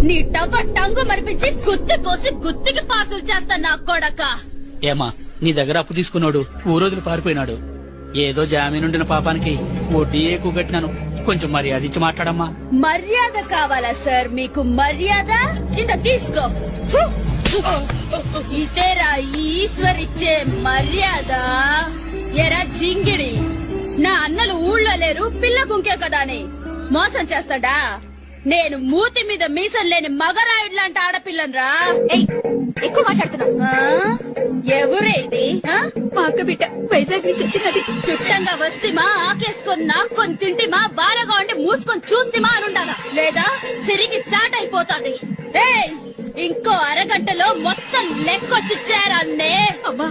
నీ టవ్వ టంగు మరిపించి గుత్తి కోసి గుత్తికి పాసులు చేస్తా నా కొడక. ఏమా నీ దగ్గర అప్పు తీసుకున్నాడు ఊరోజులు పారిపోయినాడు. ఏదో జామీనుండిన పాపానికి వడ్డీ ఎక్కువ కట్టినాను. కొంచెం మర్యాద ఇచ్చి మాట్లాడమ్మా. మర్యాద కావాలా సార్ మీకు? మర్యాద ఇంత తీసుకో. ఫు! ఇదేరా ఈశ్వరిచ్చే మర్యాద. ఎరా జింగిడి, నా అన్నలు ఊళ్ళో లేరు, పిల్ల గుంకే కదా అని మోసం చేస్తాడా? నేను మూతి మీద మీసం లేని మగరాయుడు లాంటి ఆడపిల్లనరా. ఎక్కువ మాట్లాడుతున్నా. ఎవరేది? మా అక్క బిడ్డ వైజాగ్ నుంచి వచ్చినది. చుట్టంగా వస్తేమా ఆకేసుకొని నాక్కొని తింటిమా, బారగా ఉండి మూసుకొని చూస్తేమా అని ఉండాలా, లేదా తిరిగి చాట్ అయిపోతాది. ఇంకో అరగంటలో మొత్తం లెక్కొచ్చి చేరాలనే. అమ్మా,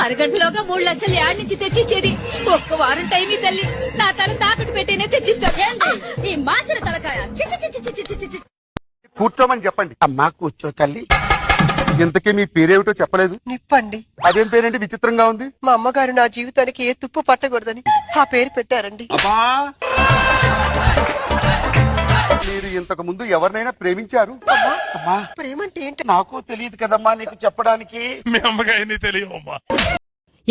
అరగంటలోగా 3 లక్షలు యాడ్ నుంచి తెచ్చిచ్చేది. ఒక్క వారం టైం ఈ తల్లి, నా తల తాకట్టు పెట్టేనే తెచ్చిస్తాను. ఈ మాసిన తలకాయ. కూర్చోమని చెప్పండి. అమ్మా కూర్చో తల్లి. ఇంతకీ మీ పేరేమిటో చెప్పలేదు. నిప్పండి. అదేం పేరేంటి విచిత్రంగా ఉంది? మా అమ్మగారు నా జీవితానికి ఏ తుప్పు పట్టకూడదని ఆ పేరు పెట్టారండి. మీరు ఇంతకు ముందు ఎవరినైనా ప్రేమించారు? అమ్మా ప్రేమంటే ఏంటి? నాకు తెలియదు కదమ్మా నీకు చెప్పడానికి. మీ అమ్మగారిని తెలియమ్మా.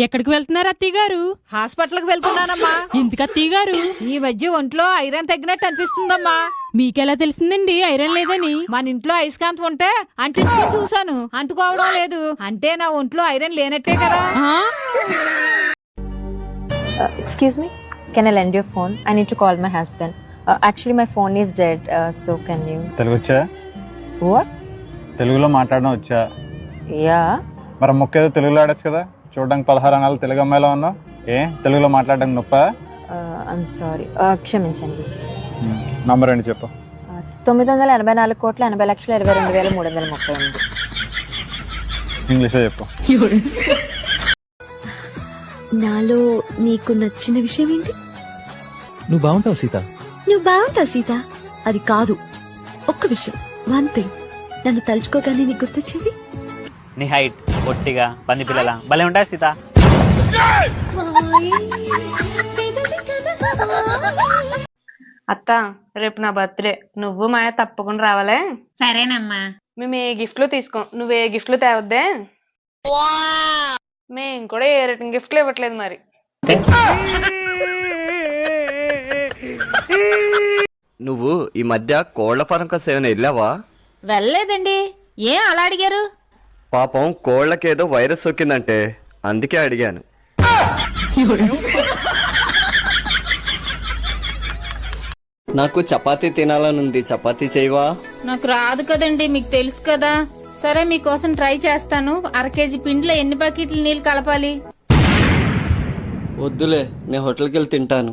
ఎక్కడికి వెళ్తున్నారు అత్తయ్య గారు? హాస్పిటల్ కి వెళ్తున్నానమ్మా. ఎందుకు అత్తయ్య గారు? ఈ మధ్య ఒంట్లో ఐరన్ తగ్గినట్టు అనిపిస్తుందమ్మా. మీకెలా తెలిసిందండి ఐరన్ లేదని? మన ఇంట్లో అయస్కాంతం ఉంటే అంటించుకుని చూసాను, అంటుకోవడం లేదు. అంటే నా ఒంట్లో ఐరన్ లేనట్టే కదా. Excuse me, can I lend your phone? I need to call my husband. Actually my phone is dead, so can you? Telugu వచ్చా? What? తెలుగులో మాట్లాడడం వచ్చా? Yeah. మరి మొక్కేదో తెలుగులో ఆడచ్చు కదా. చూడడానికి 16 అనాలు తెలుగు అమ్మాయిలో ఉన్నావు. తెలుగులో మాట్లాడడానికి నొప్ప? I'm sorry. క్షమించండి. నంబర్ ఏంటి చెప్పు. 984,80,82,2338. ఇంగ్లీష్లో చెప్పు. నాలో నీకు నచ్చిన విషయం ఏంటి? నువ్వు బాగుంటావు సీత. నువ్వు బాగుంటావు సీత. అది కాదు, ఒక్క విషయం, వన్ థింగ్. నన్ను తలుచుకోగానే నీకు గుర్తొచ్చింది. నీ హైట్ పొట్టిగా పంది పిల్లల భలే ఉంటాయి సీత. అత్త, రేపు నా బర్త్డే, నువ్వు మాయ తప్పకుండా రావాలే. సరేనమ్మా. మేము ఏ గిఫ్ట్లు తీసుకోం, నువ్వు ఏ గిఫ్ట్లు తేవద్దే. మేం కూడా ఏ రిటర్న్ గిఫ్ట్లు ఇవ్వట్లేదు మరి. నువ్వు ఈ మధ్య కోళ్ల ఫారం సేవన వెళ్ళావా? వెళ్ళలేదండి. ఏం అలా అడిగారు? పాపం కోళ్లకేదో వైరస్ సోకిందంటే అందుకే అడిగాను. నాకు చపాతీ తినాలనుంది, చపాతీ చేయవా? నాకు రాదు కదండి, మీకు తెలుసు కదా. సరే, మీకోసం ట్రై చేస్తాను. 1/2 కేజీ పిండిలో ఎన్ని బకెట్లు నీళ్ళు కలపాలి? వద్దులే, నేను హోటల్కి వెళ్ళి తింటాను.